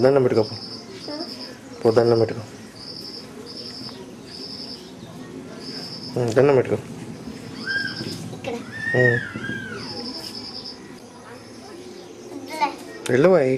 దండం పెట్టుకో పో, దండం పెట్టుకో, దండం పెట్టుకో. వెళ్ళవాయి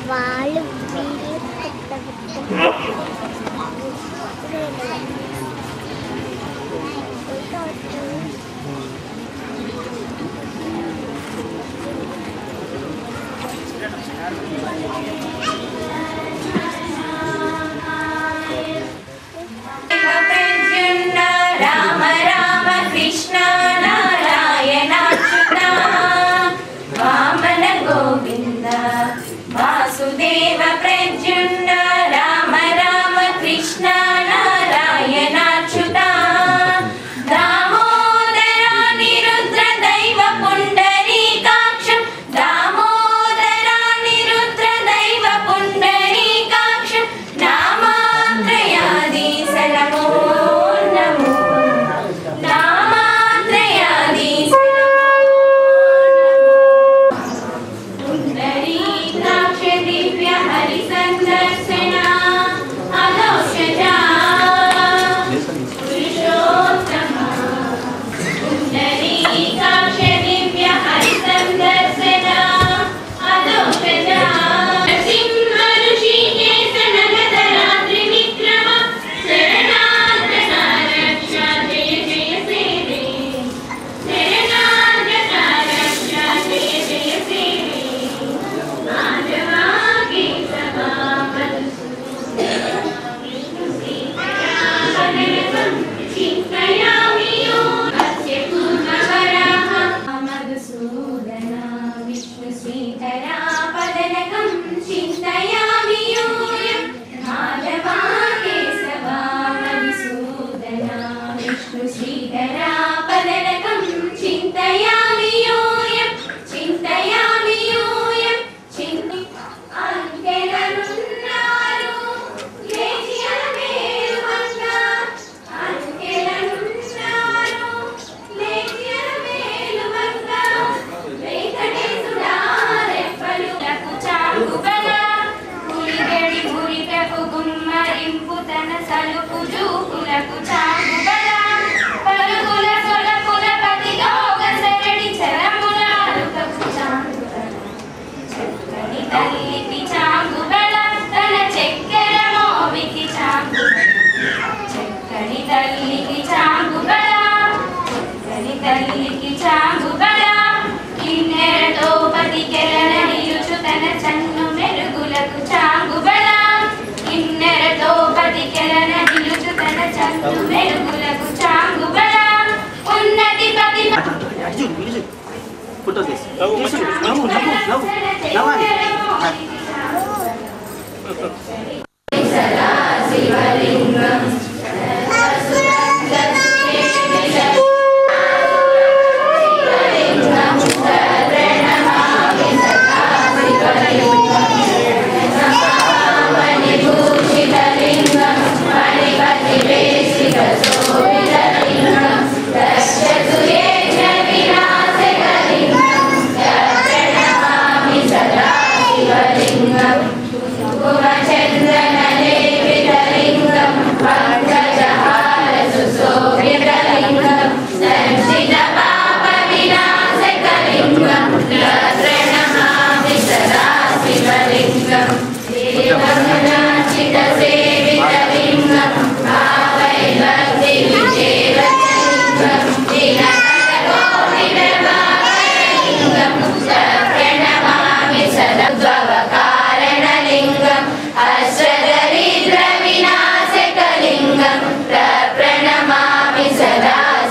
వాళ్ళు రామ రామ కృష్ణ నారాయణ వామన గోవింద వాసుదేవ చాంగుబల కిన్నెరతో పతికెలన నిలుచు తన చన్ను మెరుగులకు చాంగుబల కిన్నెరతో పతికెలన నిలుచు తన చన్ను మెరుగులకు చాంగుబల ఉన్నతి పతి ఫోటో తీసి నవ్వు నవ్వు నవ్వు నవ్వాలి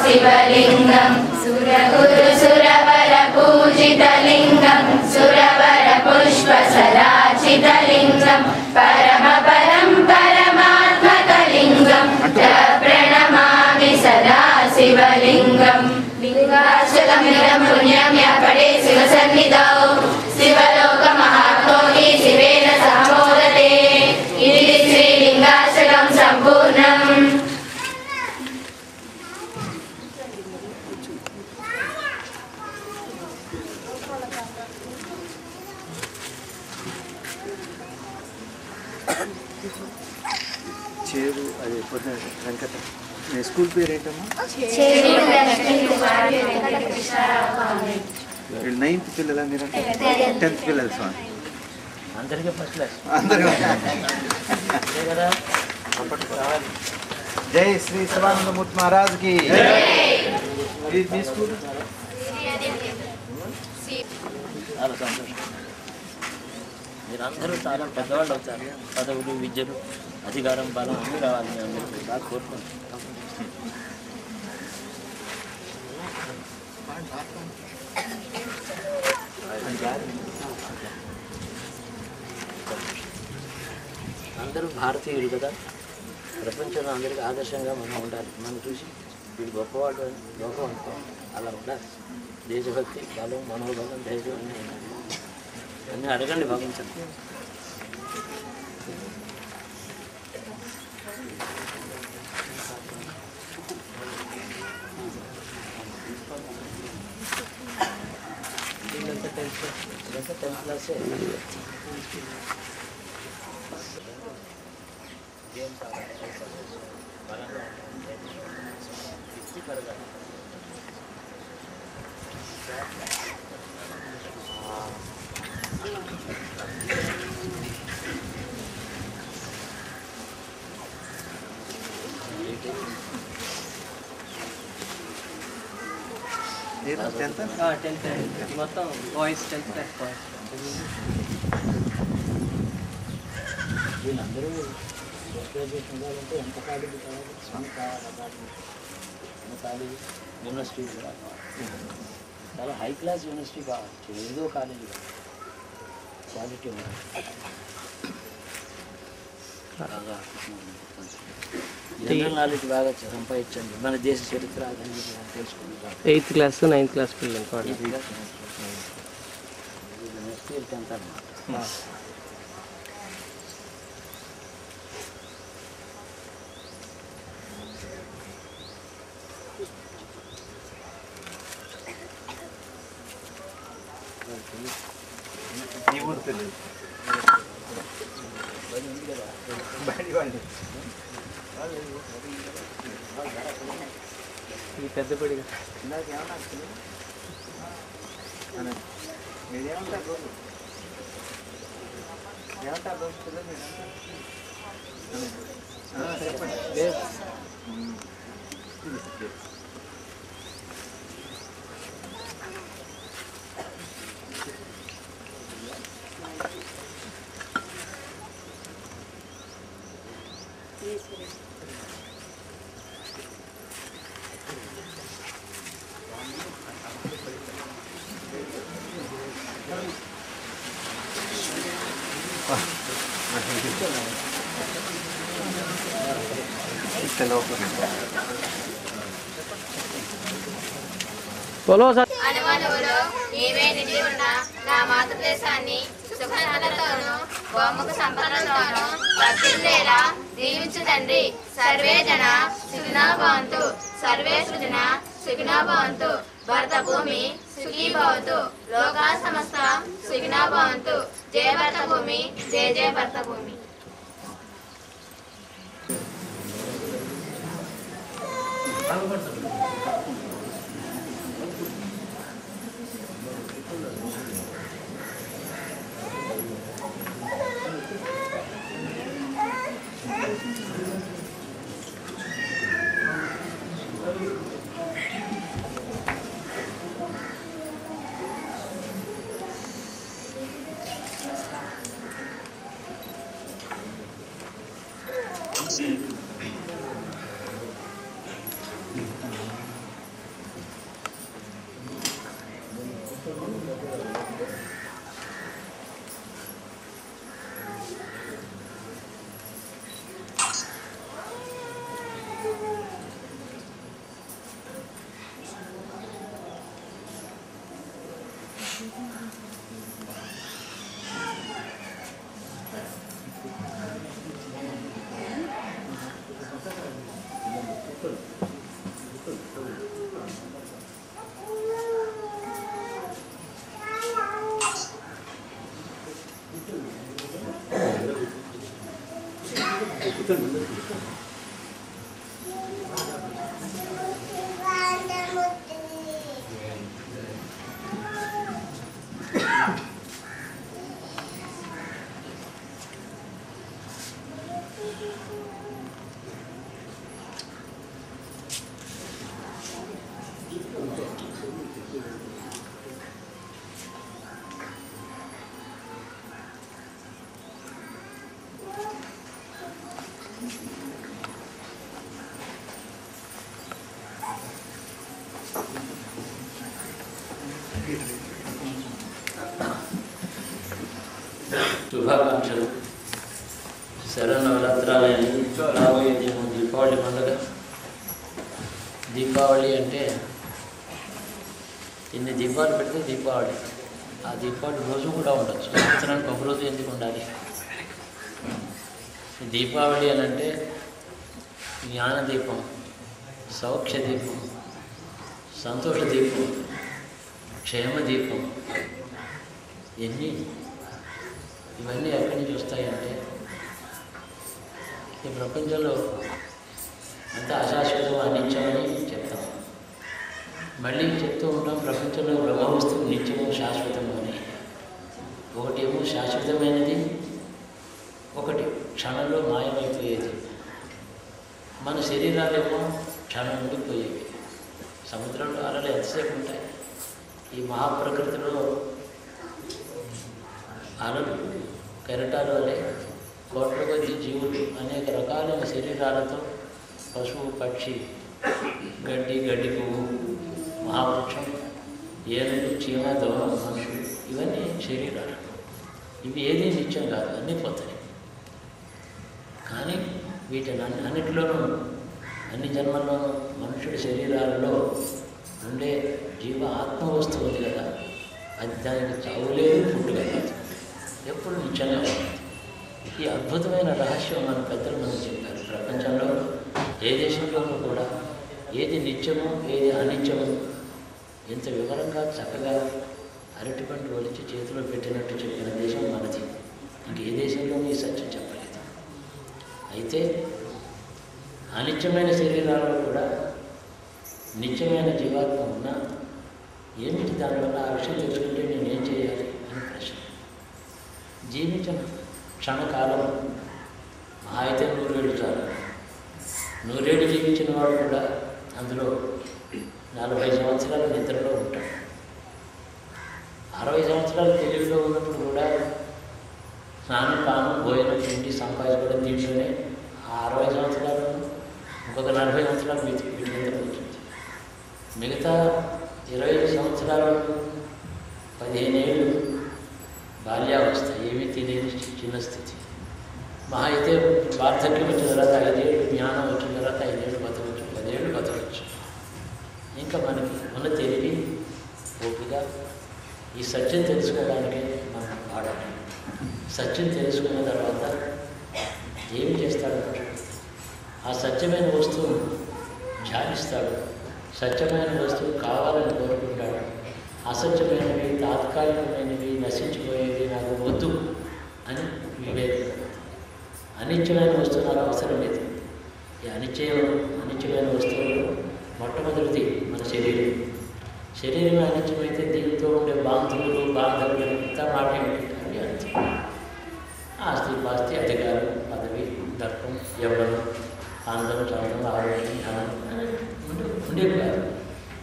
శివలింగం సురగురు సురవర పూజితలింగం సురవర పుష్ప సరాచితలింగం పరమ పరం పరమాత్మకలింగం ప్రణమామి సదా శివలింగం లింగాశకమిదం పుణ్యం యాపడే శివ సన్నిధౌ శివలోక మహాత్మోని శివేన సమోదతే ఇది శ్రీలింగాశకం సంపూర్ణం. చేరు అది పొద్దున వెంకట మీ స్కూల్ పేరు ఏంటమ్మా? వీళ్ళు 9th పిల్లలా మీరు? 10th పిల్లలు స్వామి అందరికీ ఫస్ట్ క్లాస్ అందరికీ. జై శ్రీ శివానందమూర్తి మహారాజ్కి. మీ స్కూల్ చాలా సంతోషం. మీరందరూ చాలా పెద్దవాళ్ళు అవుతారు. పదవులు విద్యలు అధికారం బలం అన్నీ రావాలి. మేము బాగా కోరుకుంటాం. అందరూ భారతీయులు కదా, ప్రపంచంలో అందరికీ ఆదర్శంగా మనం ఉండాలి. మనం చూసి వీడు గొప్పవాడు అని లోకం అనుకోవాలి. అలా ఉండాలి. దేశభక్తి, బలం, మనోబలం, ధైర్యం అన్నీ ఉండాలి. అన్నీ అడగండి భగవంతుడు. టెన్త్ క్లాసే గేమ్స్ ఆడాలి, బలంగా పెరగాలి. మొత్తం బాయ్స్ 10th క్లాస్ బాయ్స్. వీళ్ళందరూ గ్రాడ్యుయేషన్ కావాలంటే ఎంత కాలేజీ కావాలి? కాలేజీ యూనివర్సిటీ చాలా హై క్లాస్ యూనివర్సిటీ కావాలి. ఏదో కాలేజీ కావాలి, క్వాలిటీ ఉండాలి. బాగా జనరల్ నాలెడ్జ్ బాగా సంపాదించండి. మన దేశ చరిత్ర తెలుసుకుంటాం. 8th క్లాస్ 9th క్లాస్ పిల్లలు నెక్స్ట్ ఇయర్ 10th అన్నమాట. ఈ పెద్ద పడిగా అనువనువులో నీవే నిండి ఉన్న నా మాతృదేశాన్ని సుఖనలతోనూ గోముఖ సంపదలతోనూ వర్ధిల్లేలా దీవించు తండ్రి. సర్వే జన సుఖినో భవంతు, సర్వే సృజన సుఖినో భవంతు, భరత భూమి సుఖీ భవతు, లోకా సమస్త సుఖినో భవంతు. జయ భరత భూమి, జయ జయ భరత భూమి. శుభాకాంక్షలు. శరన్నవరాత్రాలని రాబోయే దీపావళి పండుగ. దీపావళి అంటే ఇన్ని దీపాలు పెడితే దీపావళి. ఆ దీపావళి రోజు కూడా ఉండొచ్చు, సంవత్సరానికి ఒక రోజు ఎందుకు ఉండాలి? దీపావళి అని అంటే జ్ఞాన దీపం, సౌఖ్య దీపం, సంతోష దీపం, క్షేమ దీపం. ఇవన్నీ ఎక్కడి నుంచి వస్తాయంటే ఈ ప్రపంచంలో అంతా అశాశ్వతం, అనిత్యమని చెప్తాం. మళ్ళీ చెప్తూ ఉంటాం ప్రపంచంలో బ్రహ్మవస్తువు నిత్యము శాశ్వతము అని. ఒకటేమో శాశ్వతమైనది, ఒకటి క్షణంలో మాయమైపోయేది. మన శరీరాలేమో క్షణం ఉండిపోయేవి. సముద్రంలో అలలు ఎంతసేపు ఉంటాయి? ఈ మహాప్రకృతిలో అలలు కెరటాలు వలె కోట్ల కొద్ది జీవులు అనేక రకాలైన శరీరాలతో, పశువు, పక్షి, గడ్డి పువ్వు, మహావృక్షం, ఏనుగు, చీమ, దోమ, మనుషులు, ఇవన్నీ శరీరాలు. ఇవి ఏదీ నిత్యం కాదు, అన్నీ పోతాయి. కానీ వీటిని అన్నిటిలోనూ, అన్ని జన్మల్లోనూ మనుషుడి శరీరాలలో ఉండే జీవ ఆత్మ వస్తువు ఉంది కదా, అది దానికి చావులేదు, పుట్టుక కాదు, ఎప్పుడు నిత్యంగా ఉంటుంది. ఈ అద్భుతమైన రహస్యం మన పెద్దలు మనకు చెప్పారు. ప్రపంచంలో ఏ దేశంలోనూ కూడా ఏది నిత్యమో ఏది అనిత్యమో ఎంత వివరంగా చక్కగా అరటిపండు ఒలిచి చేతిలో పెట్టినట్టు చెప్పిన దేశం మనది. ఇంకే దేశంలోనూ ఈ సత్యం చెప్పలేదు. అయితే అనిత్యమైన శరీరాల్లో కూడా నిత్యమైన జీవాత్మ ఉన్నా ఏమిటి దానివల్ల? ఆ విషయం తెలుసుకుంటే నేనేం చేయాలి అని ప్రశ్న. జీవించిన క్షణకాలం అయితే 100 ఏళ్ళు చాలు. 100 ఏళ్ళు జీవించిన వాడు కూడా అందులో 40 సంవత్సరాల నిద్రలో ఉంటాడు. 60 సంవత్సరాలు తెలివిలో ఉన్నప్పుడు కూడా స్నానం, పానం, భోజనం, తిండి, సంపాదించుకోవడం దీంట్లోనే ఆ 60 సంవత్సరాలు ఇంకొక 40 సంవత్సరాలు వీటి మీద ఉంటుంది. మిగతా 20 సంవత్సరాలు 15 ఏళ్ళు బాల్యావస్థ, ఏమీ తెలియని చిన్న స్థితి. మహా అయితే వార్ధక్యం వచ్చిన తర్వాత 5 ఏళ్ళు, జ్ఞానం వచ్చిన తర్వాత 5 ఇంకా మనకి ఉన్న తెలివి ఓపిక ఈ సత్యం తెలుసుకోవడానికే మనం వాడాలి. సత్యం తెలుసుకున్న తర్వాత ఏమి చేస్తాడు? ఆ సత్యమైన వస్తువును ధ్యానిస్తాడు. సత్యమైన వస్తువు కావాలని కోరుకుంటాడు. అసత్యమైనవి, తాత్కాలికమైనవి, నశించిపోయేవి నాకు వద్దు అని వివేకం. అనిత్యమైన వస్తువు నాకు అవసరం లేదు. ఈ అనిత్యమైన వస్తువులు మొట్టమొదటిది మన శరీరం. శరీరం అనిత్యమైతే దీంతో ఉండే బాంధవులు అంతా మాట ఏమిటి? అవి అనిత్యం. ఆస్తి పాస్తి, అధికారం, పదవి, దర్పం, ఎవరు, ఆనందం, చందం, ఆరోగ్యం, ధనం ఉండేవి కాదు.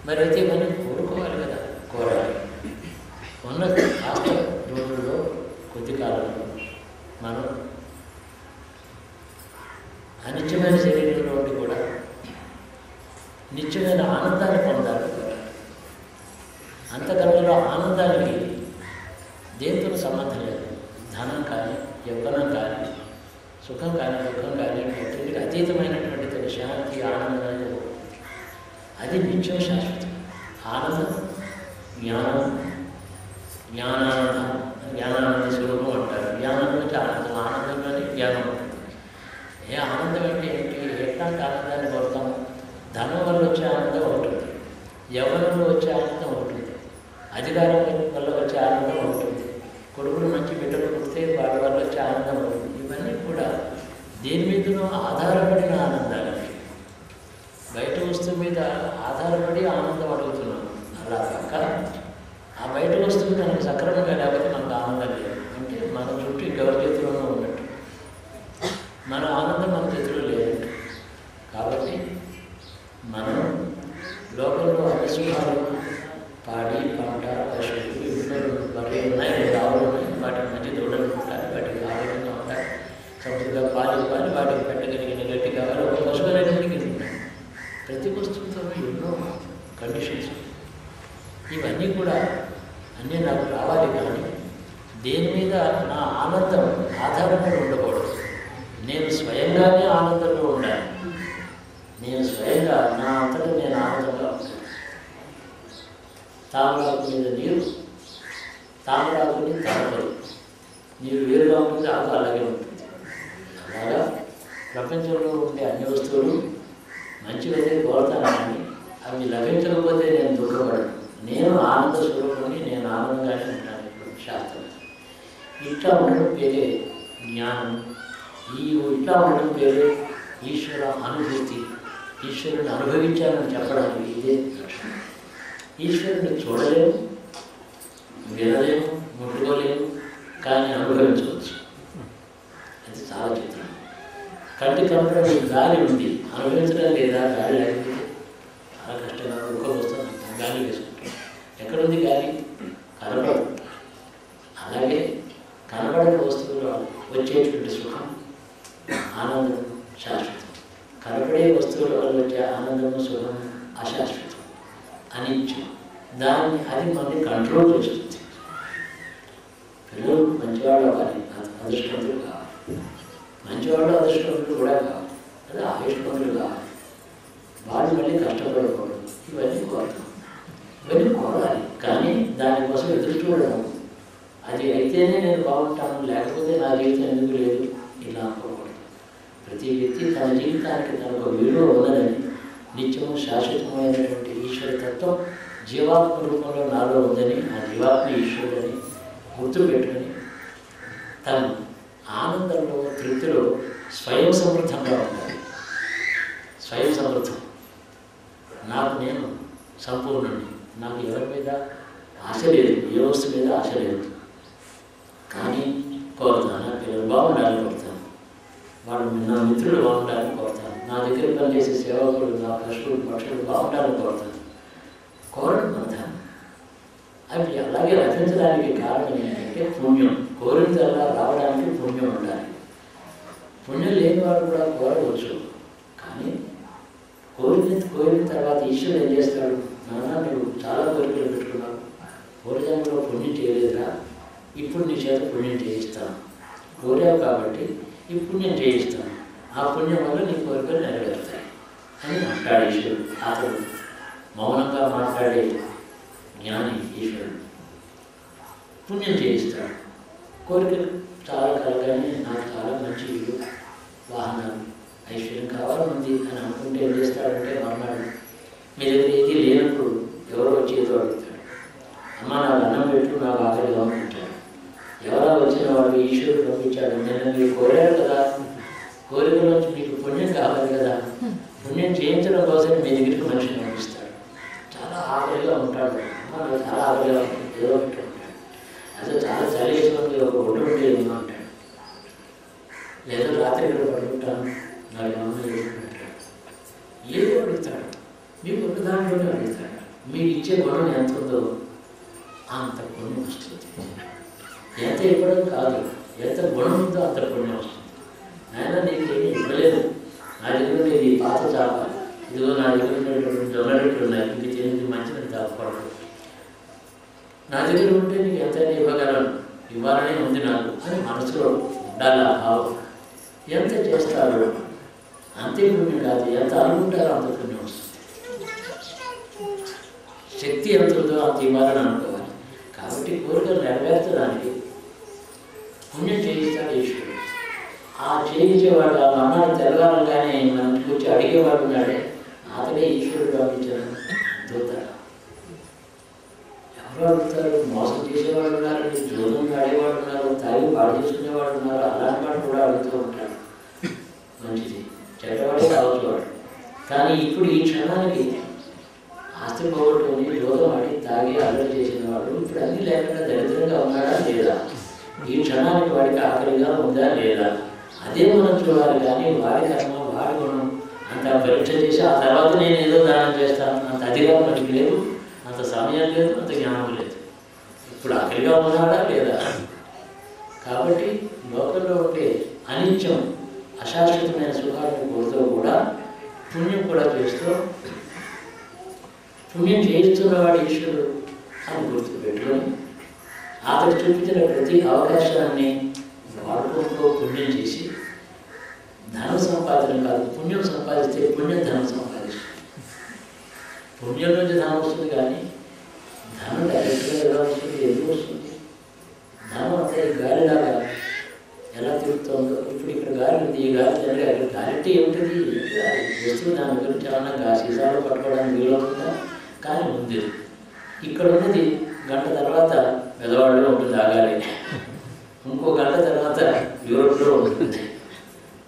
మరి అయితే మనం కోరుకోవాలి కదా, కోరాలి. ఉన్న ఆస్తి రోజుల్లో కొద్ది కాలంలో మనం అనిత్యమైన శరీరంలో ఉండి కూడా నిత్యమైన ఆనందాన్ని పొందాలి. అంతకన్నా ఆనందానికి దేంతో సంబంధం లేదు. ధనం కానీ, యవ్వనం కానీ, సుఖం కానీ, దుఃఖం కానీ, ప్రకృతికి అతీతమైనటువంటి శాంతి, ఆనందం అనేది అది నిత్యం శాశ్వతం. ఆనందం జ్ఞానం, జ్ఞానానంద స్వరూపం అంటారు. జ్ఞానం నుంచి ఆనందం, ఆనందంలోనే జ్ఞానం ఉంటుంది. ఏ ఆనందం అంటే ఏంటి? ఎట్లాంటి ఆనందాన్ని కోరుతాము? ధనం వల్ల వచ్చే ఆనందం ఉంటుంది, యవ్వనంలో వచ్చే ఆనందం ఉంటుంది, అధికారం వల్ల వచ్చే ఆనందం ఉంటుంది, కొడుకులు మంచి బిడ్డలు పుడితే వాటి వల్ల వచ్చే ఆనందం ఉంటుంది. ఇవన్నీ కూడా దేని మీదనో ఆధారపడిన ఆనందాలు. బయట వస్తువు మీద ఆధారపడి ఆనందం అడుగుతున్నాం. అలా కాక ఆ బయట వస్తువు మనకు సక్రమంగా లేకపోతే మనకు ఆనందం లేదు. అంటే మన చుట్టూ ఎవరి చేతిలోనూ ఉన్నట్టు, మన ఆనందం మన చేతిలో లేదంట. కాబట్టి మనం లోకంలో అన్ని సుఖాలు, పాడి, పంట, పశువులు, ఇంట్లో బర్రెలు ఉన్నాయి, 2 ఆవులు ఉన్నాయి, వాటి మధ్య దూడలు ఉంటాయి, వాటికి ఆరోగ్యంగా ఉంటాయి, సమృద్ధిగా పాలు వాటికి పెట్టగలిగిన గట్టి కావాలి, ఒక పశువు అనేటువంటి ఉన్నాయి. ప్రతి వస్తువుతో ఎన్నో కండిషన్స్. ఇవన్నీ కూడా అన్నీ నాకు రావాలి, కానీ దేని మీద నా ఆనందం ఆధారపడి ఉండకూడదు. నేను స్వయంగానే ఆనందంలో ఉండాలి. నేను స్వయంగా నా అంతటా నేను ఆనందంగా ఉంటాను. తామరాకు మీద నీరు, తామరాకుని తామరు, నీరు వేరుగా ఉంటుంది, ఆకు అలాగే ఉంటుంది. అలాగా ప్రపంచంలో ఉండే అన్ని వస్తువులు మంచివైతే కోరుతాను, కానీ అవి లభించకపోతే నేను దుఃఖపడను. నేను ఆనంద స్వరూపాన్ని, నేను ఆనందంగానే ఉంటాను. ఇప్పుడు శాస్త్రం ఇట్లా ఉండడం పేరే జ్ఞానం. ఇట్లా ఉండడం పేరే ఈశ్వర అనుభూతి. ఈశ్వరుని అనుభవించాలని చెప్పడానికి ఇదే లక్షణం. ఈశ్వరుని చూడలేము, వినలేము, ముట్టుకోలేము, కానీ అనుభవించవచ్చు. అది చాలా చిత్రం. కంటి కనపడే గాలి ఉంది, అనుభవించడం లేదా? గాలి లేకపోతే చాలా కష్టంగా దుఃఖం వస్తుంది. గాలి వేసుకుంటాం. ఎక్కడుంది గాలి? కనపడదు. అలాగే కనపడని వస్తువులో వచ్చేటువంటి సుఖం, ఆనందం శాశ్వతం. కనపడే వస్తువుల వల్ల వచ్చే ఆనందము, సుఖం అశాశ్వతం, అనిత్యం. అది మనల్ని కంట్రోల్ చేస్తుంది. పిల్లలు మంచివాళ్ళు అవ్వాలి, అదృష్టవంతులు కావాలి. మంచివాళ్ళు అదృష్టవంతులు కూడా కావాలి, అదే ఆయుష్మంతులు కావాలి. వాళ్ళు మళ్ళీ కష్టపడకూడదు. ఇవన్నీ కోరుతాం, ఇవన్నీ కోరాలి. కానీ దానికోసం ఎదురు చూడడం, అది అయితేనే నేను బాగుంటాను, లేకపోతే నా జీవితం ఎందుకు లేదు, ఇలా అనుకోకూడదు. ప్రతి వ్యక్తి తన జీవితానికి తనకు విలువ ఉన్నదని, నిత్యము శాశ్వతమైనటువంటి ఈశ్వర తత్వం జీవాత్మ రూపంలో నాలో ఉందని, ఆ జీవాత్మ ఈశ్వరుడని గుర్తుపెట్టుకొని తను ఆనందంలో, తృప్తిలో స్వయం సమృద్ధంగా ఉండాలి. స్వయం సమృద్ధం. నాకు నేను సంపూర్ణుని, నాకు ఎవరి మీద ఆశ లేదు, ఏ వస్తువు మీద ఆశ లేదు. కానీ కోరుతాను, నా పిల్లలు బాగుండాలని కోరుతాను, వాళ్ళు నా మిత్రులు బాగుండాలని కోరుతాను, నా దగ్గర పనిచేసే సేవకులు, నా పక్షులు బాగుండాలని కోరుతాను. కోరడం అర్థం. అవి అలాగే రచించడానికి కారణం ఏంటంటే పుణ్యం. కోరినలా రావడానికి పుణ్యం ఉండాలి. పుణ్యం లేని వాడు కూడా కోరవచ్చు, కానీ కోరిన తర్వాత ఈశ్వరుడు ఏం చేస్తాడు? నాన్న, నువ్వు చాలా కోరికలు పెట్టుకున్నావు, పూర్వజన్మలో పుణ్యం చేయలేదురా, ఇప్పుడు నీ చేత పుణ్యం చేయిస్తాను. కోరావు కాబట్టి ఈ పుణ్యం చేయిస్తాను, ఆ పుణ్యం వల్ల నీ కోరికలు నెరవేరుతాయి అని అంటాడు ఈశ్వరుడు. అతడు మౌనంగా మాట్లాడే జ్ఞాని ఈశ్వరుడు. పుణ్యం చేయిస్తాడు. కోరికలు చాలా కలగానే నాకు చాలా మంచి ఇల్లు, వాహనాలు, ఐశ్వర్యం కావాలనుంది అని అనుకుంటే ఏం చేస్తాడంటే మర్నాడు మీ దగ్గర ఏది లేనప్పుడు ఎవరో వచ్చి ఏదో అడుగుతాడు. అమ్మ నాకు అన్నం పెట్టు, నాకు ఆకలిగా ఉంటాడు. ఎవరో వచ్చిన వాడు ఈశ్వరుడు పంపించాడు, నేను మీరు కోరారు కదా, కోరికల నుంచి మీకు పుణ్యం కావాలి కదా, పుణ్యం చేయించడం కోసం మీ దగ్గరికి మనిషిని పంపిస్తాడు. చాలా ఆకలిగా ఉంటాడు, నాకు చాలా ఆకలిగా ఉంటుంది, ఏదో ఒకటి ఉంటాడు. అసలు చాలా చలివేసుకొని ఒక గుడ్డ ఉంటే ఏమో అంటాడు, లేదా రాత్రి ఇక్కడ పడుకుంటాను, నాకు ఏమన్నా చేసుకుంటాడు, ఏదో అడుగుతాడు. మీకు ఒక దాంట్లోనే అడుగుతాడు. మీకు ఇచ్చే గుణం ఎంత ఉందో అంత పుణ్యం వస్తుంది. ఎంత ఇవ్వడం కాదు, ఎంత గుణం ఉందో అంత పుణ్యం వస్తుంది. నాయన నీకేమీ ఇవ్వలేదు, నా దగ్గర ఇది పాత చాప, ఇదిగో నా దగ్గర ఉండేటువంటి జొన్నరెట్లు ఉన్నాయి, ఇది తినేది మంచిదని దాపకూడదు, నా దగ్గర ఉంటే నీకు ఎంతైనా ఇవ్వగలను, ఇవ్వాలనే ఉంది నాకు అని మనసులో ఉండాలి ఆ భావం. ఎంత చేస్తారో అంతే పుణ్యం కాదు, ఎంత అనుకుంటారో అంత పుణ్యం వస్తుంది. శక్తి ఎంత ఉందో అంత ఇవ్వాలని అనుకోవాలి. కాబట్టి కోరికలు నెరవేర్చడానికి పుణ్యం చేయిస్తాడు ఈశ్వరుడు. ఆ చేయించేవాడు ఆ అన్నాడు తెలవాలని మనకి వచ్చి అడిగేవాడు ఉన్నాడే, అతడే ఈశ్వరుడు పంపించాడు దూత. ఎవరు అడుగుతారు? మోసం చేసేవాడు ఉన్నారు, జోదం ఆడేవాడు ఉన్నారు, తాగి పాడు చేసుకునేవాడు ఉన్నారు, అలాంటి వాడు కూడా అడుగుతూ ఉంటాడు. మంచిది, చెడ్డవాడే కావచ్చు వాడు. కానీ ఇప్పుడు ఈ క్షణానికి ఆస్తి పోగొట్టుకొని జోదం ఆడి తాగి అల్లరి చేసిన వాడు ఇప్పుడు అన్నీ లేకుండా దరిద్రంగా ఉన్నాడా లేదా, ఈ క్షణానికి వాడికి ఆకలిగా ఉందా లేదా, అదే మనం చూడాలి. కానీ వాడి కర్మ వాడి గుణం అంత పరీక్ష చేసి ఆ తర్వాత నేను ఏదో దానం చేస్తాను అంత అధికారం మనకి లేదు, అంత సమయం లేదు, అంత జ్ఞానం లేదు. ఇప్పుడు ఆకలిగా ఉన్నాడా లేదా. కాబట్టి లోకంలో ఉండే అనిత్యం అశాశ్వతమైన సుఖాలను కోరుతూ కూడా పుణ్యం కూడా చేస్తూ, పుణ్యం చేయిస్తున్నవాడు ఈశ్వరుడు అని గుర్తుపెట్టుకొని అతడు చూపించిన ప్రతి అవకాశాన్ని వాడుకుంటూ పుణ్యం చేసి ధన సంపాదన కాదు, పుణ్యం సంపాదిస్తే పుణ్యం ధనం సంపాదిస్తుంది. పుణ్యం నుంచి ధనం వస్తుంది, కానీ ధనం డైరెక్ట్గా ఎలా వస్తుంది, ఎందుకు వస్తుంది? ధనం అంటే గాలిలాగా ఎలా తిరుగుతుందో, ఇప్పుడు ఇక్కడ గాలి ఉంది, ఈ గాలి జరిగే అక్కడ గాలి అంటే ఏమిటది? వస్తువు దాని గురించి ఏమన్నా సీసాలో పట్టుకోవడానికి వీలవుతుందా? కానీ ఉంది. ఇక్కడ ఉన్నది గంట తర్వాత పెదవాడలో ఉంటుంది ఆ గాలి, ఇంకో గంట తర్వాత యూరోప్లో ఉంటుంది.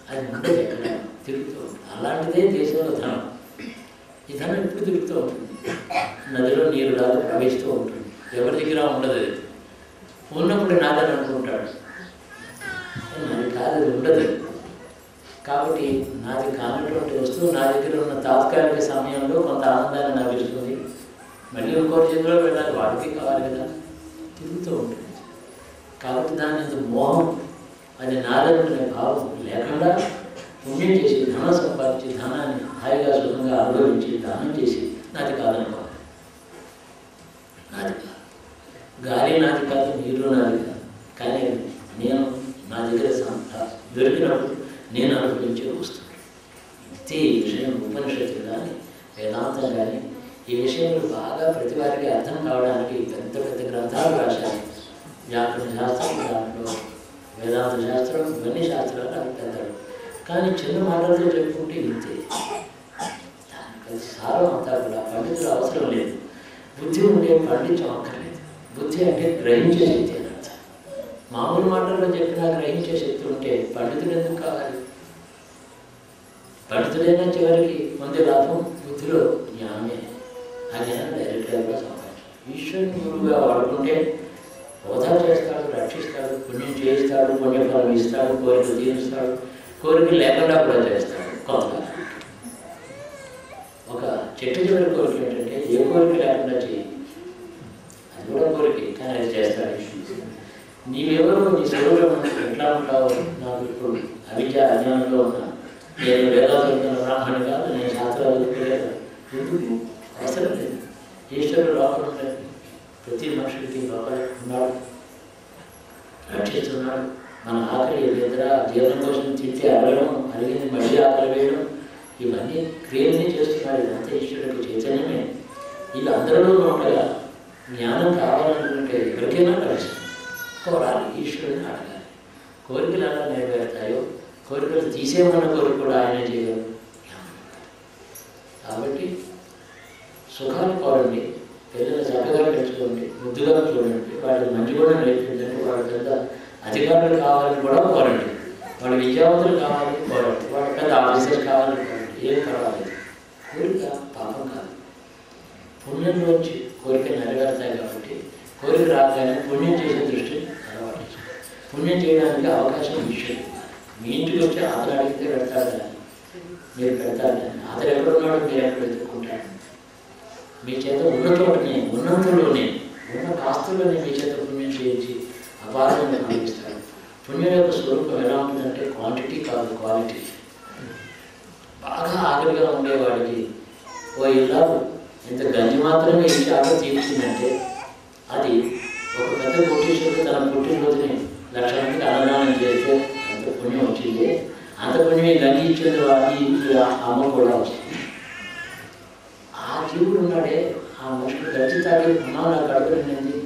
అది ఉంటుంది, ఎక్కడ తిరుగుతూ ఉంటుంది. అలాంటిదే దేశంలో ధనం. ఈ ధనం ఎప్పుడు తిరుగుతూ ఉంటుంది, నదిలో నీరు లాగా ప్రవహిస్తూ ఉంటుంది, ఎవరి దగ్గర ఉండదు. అది ఉన్నప్పుడు నాదని అనుకుంటాడు, అది కాదు, అది ఉండదు. కాబట్టి నాది కానటువంటి వస్తువు నా దగ్గర ఉన్న తాత్కాలిక సమయంలో కొంత ఆనందాన్ని నవ్విస్తుంది, మళ్ళీ ఇంకోటి చేతిలో వెళ్ళాలి, వాడికి కావాలి కదా, తిరుగుతూ ఉంటుంది. కాబట్టి దాని మీద మోహం, అది నాదనుకునే భావం లేకుండా పుణ్యం చేసి ధనం సంపాదించి ధనాన్ని హాయిగా సుఖంగా అనుభవించి దానం చేసి నాది కాదనుకోవాలి. నాది కాదు, గాలి నాది కాదు, నీరు నాది కాదు, కానీ నేను నా దగ్గర దొరికినప్పుడు నేను అనుభవించే వస్తుంది. ఇంతే ఈ విషయం ఉపనిషత్తులు కానీ వేదాంతం కానీ ఈ విషయంలో బాగా ప్రతి వారికి అర్థం కావడానికి పెద్ద పెద్ద గ్రంథాలు రాశారు. వ్యాకరణ శాస్త్రం, దాంట్లో వేదాంత శాస్త్రం, ఇవన్నీ శాస్త్రాలు అవి పెద్దలు. కానీ చిన్న మాటలతో చెప్పుకుంటే ఇంతే. దానికి సారం అంతా కూడా పండితులు అవసరం లేదు. బుద్ధి ఉండే పండితం అక్కర్లేదు. బుద్ధి అంటే గ్రహించే శక్తి అని అర్థం. మామూలు మాటల్లో చెప్పినా గ్రహించే శక్తి ఉంటే పండితులు ఎందుకు కావాలి? పండితులైనా చివరికి పొందే లాభం బుద్ధిలో జ్ఞానమే. ఆ జ్ఞానం డైరెక్ట్గా సంపాదించాలి. ఈశ్వరుని గురువుగా వాడుకుంటే హోదా చేస్తాడు, రక్షిస్తాడు, పుణ్యం చేయిస్తాడు, పుణ్యఫలం ఇస్తాడు, కోరికలు తీరుస్తాడు, కోరికలు లేకుండా కూడా చేస్తాడు. కొంత ఒక చెట్టు చివరి కోరిక ఏంటంటే ఏ కోరిక లేకుండా చేయి, అది కూడా కోరిక, కానీ అది చేస్తాడు. నీవెవరు, నీ స్వరూపం ఎట్లా ఉంటావు? నాకు ఇప్పుడు అవిద్య అజ్ఞానంలో ఉన్నా, నేను వేదాలు బ్రాహ్మణి కాదు, నేను శాస్త్రాలు లేదు, ఎందుకు అవసరం లేదు. ఈశ్వరుడు లోపల ఉంటాడు, ప్రతి మనుషుడికి లోపల ఉన్నాడు, రక్షిస్తున్నాడు. మన ఆకలి, నిద్ర, జీవనం కోసం తింటే అడగడం, అడిగింది మళ్ళీ ఆకలి వేయడం, ఇవన్నీ క్రియల్ని చేస్తున్నాడు. ఇదంతా ఈశ్వరుడికి చైతన్యమే. ఇది అందరిలో ఉండగా జ్ఞానం కావాలనుకుంటే ఎవరికైనా కలిసి కోరాలి, ఈశ్వరుని అడగాలి. కోరికలు ఎలా నెరవేరుతాయో కోరికలు తీసేమన్న కోరిక కూడా ఆయన చేయగలరు. కాబట్టి సుఖాన్ని కోరండి, పిల్లలు చక్కగా పెంచుకోండి, ముద్దుగా చూడండి, వాళ్ళకి మంచి కూడా నేర్పించండి. వాళ్ళ పెద్ద అధికారులు కావాలని కూడా కోరండి, వాళ్ళు విద్యావంతులు కావాలని కోరండి, వాళ్ళ పెద్ద ఆఫీసర్ కావాలని కోరండి. ఏం పర్వాలేదు. కోరిక పాపం కాదు. పుణ్యంలోంచి కోరిక నెరవేరుతాయి కాబట్టి కోరిక రాగానే పుణ్యం చేసే దృష్టి అలవాటు. పుణ్యం చేయడానికి అవకాశం విషయం. మీ ఇంటికి వచ్చి ఆదరణ అడిగితే పెడతారు, మీరు పెడతారు. ఆదర ఎక్కడున్నాడో మీరు ఎక్కడ వెతుక్కుంటారు. మీ చేత ఉన్న చోటనే, ఉన్నంతలోనే, ఉన్న కాస్తులోనే మీ చేత పుణ్యం చేయించి అపారంగా అనిపిస్తారు. పుణ్యం యొక్క స్వరూపం ఎలా ఉంటుందంటే క్వాంటిటీ కాదు, క్వాలిటీ. బాగా ఆకలిగా ఉండేవాడికి ఓ ఇల్లాలు ఇంత గంజి మాత్రమే ఇచ్చి ఆకలి తీర్చిందంటే అది ఒక పెద్ద కోటీశ్వరుడు తన పుట్టినరోజుని 1,00,000 మందికి అన్నదానం చేస్తే అంత పుణ్యం వచ్చింది. అంత పుణ్యమే గంజి ఇచ్చింది వాడి అమ్మ కూడా వచ్చింది. ఆ జీవుడు ఉన్నాడే, ఆ మనుషులు గంజి తాగి అమ్మ నా కడుపు నిండింది,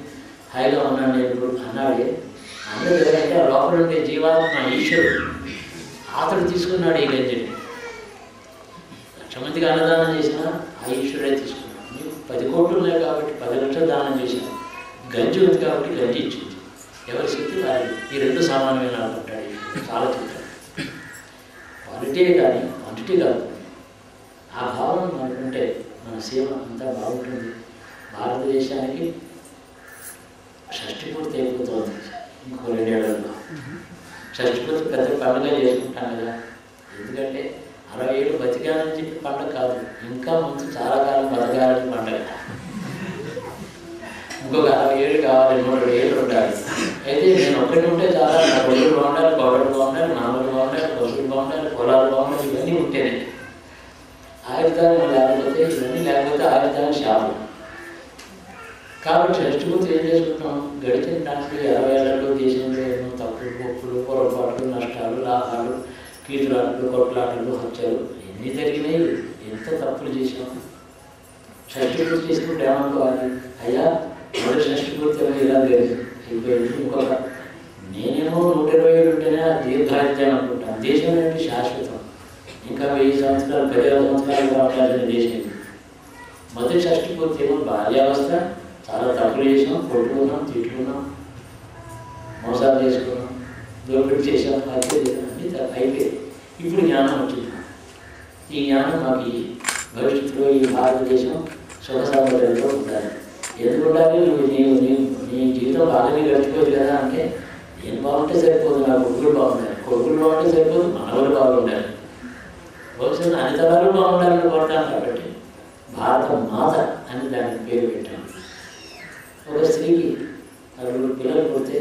హాయిగా ఉన్నాను నేను ఇప్పుడు అన్నాడే. అందరూ ఎవరంటే ఆ లోపల ఉండే జీవాత్మ ఈశ్వరుడు అతడు తీసుకున్నాడు ఈ గంజిని. 1,00,000 మందికి అన్నదానం చేసినా ఆ ఈశ్వరుడే తీసుకున్నాడు. మీకు 10 కోట్లు ఉన్నాయి కాబట్టి 10 లక్షలు దానం చేశాను. గంజి ఉంది కాబట్టి గంజి ఇచ్చింది. ఎవరి శక్తి వారి. ఈ రెండు సామాన్యమైన అనుకుంటాడు. చాలా చెప్తాడు. క్వాలిటీ కానీ క్వాంటిటీ కాదు. ఆ భావన మనకుంటే మన సేవ అంతా బాగుంటుంది. భారతదేశానికి షష్ఠి పూర్తి అయిపోతుంది ఇంకో 2 ఏళ్లలో. షష్ఠి పూర్తి పెద్ద పండుగ చేసుకుంటాం కదా. ఎందుకంటే 60 ఏళ్ళు బతికాలని చెప్పి పండుగ కాదు, ఇంకా ముందు చాలా కాలం బతకాలని పండుగ. ఇంకొక 60 ఏళ్ళు కావాలి, 100 ఏళ్ళు ఉండాలి. అయితే నేను ఒక్కటి ఉంటే చాలా, నా కొడుకులు బాగుండాలి, కోడలు బాగుండాలి, నాన్నలు బాగుండాలి, పశువులు బాగుండాలి, పొలాలు బాగుండాలి, ఇవన్నీ ఉంటేనే. ఆయుధాలు లేకపోతే, ఇవన్నీ లేకపోతే ఆయుధాలు శాపం. కాబట్టి షష్ఠి పూర్తి ఏం చేసుకుంటాం? గడిచిన దాంట్లో 60 ఏళ్లలో దేశంలో ఎన్నో తప్పులు, ఒప్పులు, పొరపాట్లు, నష్టాలు, లాభాలు, కీచులాటలు, కొట్లాటలు, హత్యలు ఎన్ని జరిగినాయి, ఎంత తప్పులు చేసాం. షష్ఠి పూర్తి చేసుకుంటే ఏమనుకోవాలి? అయ్యా మొదటి షష్ఠి పూర్తి ఇలా అయిపోయింది. ఇంకొక నేనేమో 120 ఏళ్ళు ఉంటేనే ఆ దీర్ఘాయుత్యం అనుకుంటాను. దేశం ఏంటి శాశ్వతం, ఇంకా 1000 సంవత్సరాలు 10,000 సంవత్సరాలు ఉండాలని దేశం. మొదటి షష్ఠి పూర్తి ఏమో బాల్యావస్థ, చాలా తప్పులు చేసాం, కొట్టుకున్నాం, తిట్టుకున్నాం, మోసాలు చేసుకున్నాం, దోపిడీ చేసాం, హత్య చేసాం, అన్నీ అయిపోయి ఇప్పుడు జ్ఞానం వచ్చింది. ఈ జ్ఞానం మాకు ఈ భవిష్యత్తులో ఈ భారతదేశం సుఖ సౌకర్యంలో ఉండాలి. ఎందుకు ఉండాలి? నీ జీవితం బాగానే గడిచిపోదు కదా అంటే, నేను బాగుంటే సరిపోదు, నా కొడుకులు బాగుండాలి, కొడుకులు బాగుంటే సరిపోదు, మనవలు బాగుండాలి, భవిష్యత్తు అన్ని తరాలు బాగుండాలని కోరుతాను. కాబట్టి భారత మాత అని దానికి పేరు పెట్టాను. ఒక స్త్రీకి 6 పిల్లలు పుడితే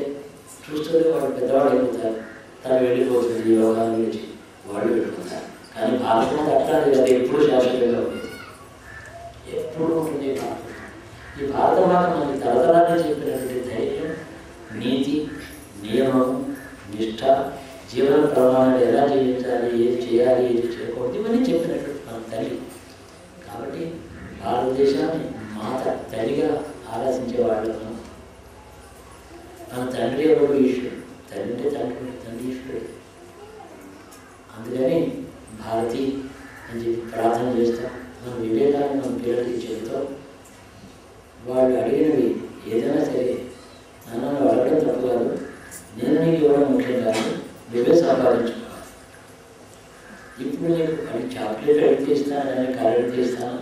చూస్తుంటే వాళ్ళు పెద్దవాళ్ళు అయిపోతారు, తను వెళ్ళిపోతుంది, యోగాల నుంచి వాళ్ళు వెళ్ళిపోతారు. కానీ భారత మాత అట్లాంటి కదా, ఎప్పుడు శాశ్వతంగా ఉంటుంది, ఎప్పుడు ఉంటుంది భారత. ఈ భారత మాత మనకి తరతరాన్ని చెప్పినటువంటి ధైర్యం, నీతి, నియమం, నిష్ఠ, జీవన ప్రమాణాలు ఎలా జీవించాలి, ఏది చేయాలి, ఏది చేయకూడదు, ఇవన్నీ చెప్పినటువంటి మన తల్లి. కాబట్టి భారతదేశాన్ని మాత తల్లిగా ఆరాధించే వాళ్ళను. మన తండ్రి ఎవరు? ఈశ్వరుడు. తల్లి అంటే తండ్రి, తండ్రి ఈశ్వరుడు. అందుకని భారతి అని చెప్పి ప్రార్థన చేస్తాం. మన వివేకాన్ని మన పిల్లలకి చెబుతాం. వాళ్ళు అడిగినవి ఏదైనా సరే, నన్ను అడగడం తప్పు కాదు, నేను నీకు ఇవ్వడం ముఖ్యం కాదు, నువ్వే సంపాదించుకోవాలి. ఇప్పుడు నీకు అది చాక్లెట్ అడిగితే ఇస్తాను, దాన్ని కారు అడిగితే ఇస్తాను,